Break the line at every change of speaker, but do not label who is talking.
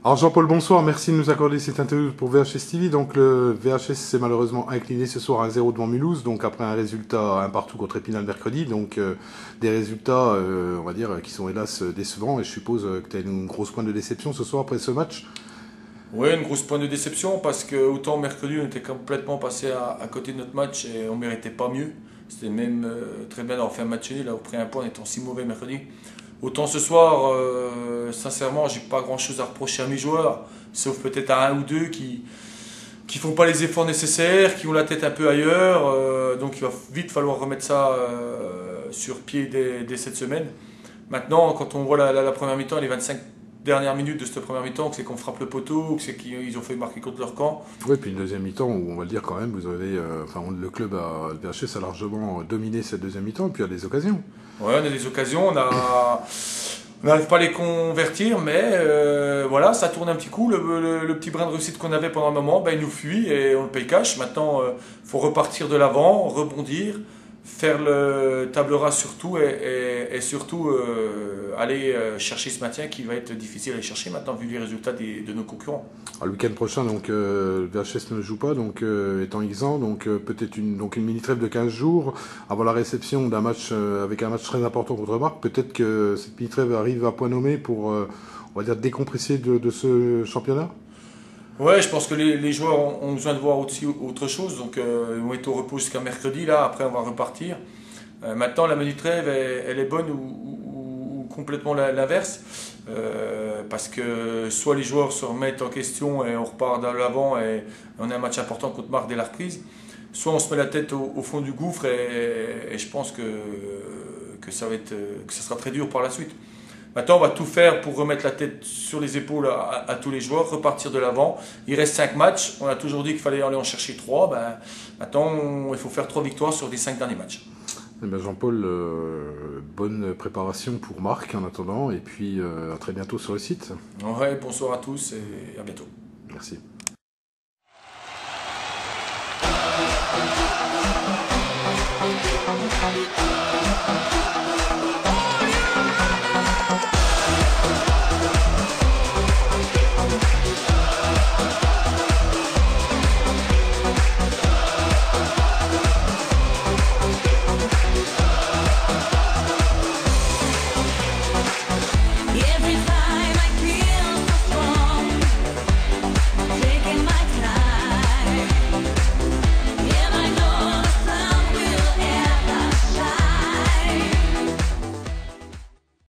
Alors Jean-Paul, bonsoir, merci de nous accorder cette interview pour VHS TV. Donc le VHS s'est malheureusement incliné ce soir 1-0 devant Mulhouse, donc après un résultat un partout contre Épinal mercredi, donc des résultats, on va dire, qui sont hélas décevants, et je suppose que tu as une grosse pointe de déception ce soir après ce match.
Oui, une grosse pointe de déception parce que autant mercredi on était complètement passé à côté de notre match et on méritait pas mieux. C'était même très bien d'avoir fait un match nul, après un point en étant si mauvais mercredi. Autant ce soir, sincèrement, j'ai pas grand chose à reprocher à mes joueurs, sauf peut-être à un ou deux qui font pas les efforts nécessaires, qui ont la tête un peu ailleurs. Donc il va vite falloir remettre ça sur pied dès cette semaine. Maintenant, quand on voit la première mi-temps, les 25 dernières minutes de cette première mi-temps, que c'est qu'on frappe le poteau, que c'est qu'ils ont fait marquer contre leur camp.
Oui, puis une deuxième mi-temps où on va le dire quand même, vous avez, le club le VHS a largement dominé cette deuxième mi-temps, puis il y a des occasions.
Ouais, on a des occasions, on n'arrive pas à les convertir, mais voilà, ça tourne un petit coup. Le petit brin de réussite qu'on avait pendant un moment, ben, il nous fuit et on le paye cash. Maintenant, il faut repartir de l'avant, rebondir, faire le table rase surtout et surtout aller chercher ce maintien qui va être difficile à aller chercher maintenant vu les résultats de nos concurrents.
Alors, le week-end prochain, donc le VHS ne joue pas, donc étant exempt, donc peut-être une mini trêve de 15 jours avant la réception d'un match avec un match très important contre Marc. Peut-être que cette mini trêve arrive à point nommé pour, on va dire, décompresser de ce championnat.
Ouais, je pense que les joueurs ont besoin de voir aussi autre chose, donc ils vont être au repos jusqu'à mercredi, là, après on va repartir. Maintenant, la mini trêve, elle est bonne ou complètement l'inverse, parce que soit les joueurs se remettent en question et on repart de l'avant et on a un match important contre Marc dès la reprise, soit on se met la tête au fond du gouffre et je pense que ça sera très dur par la suite. Maintenant, on va tout faire pour remettre la tête sur les épaules à tous les joueurs, repartir de l'avant. Il reste 5 matchs. On a toujours dit qu'il fallait aller en chercher 3. Ben, maintenant, il faut faire 3 victoires sur les 5 derniers matchs.
Eh bien, Jean-Paul, bonne préparation pour Marc en attendant, et puis à très bientôt sur le site.
Ouais, bonsoir à tous et à bientôt.
Merci.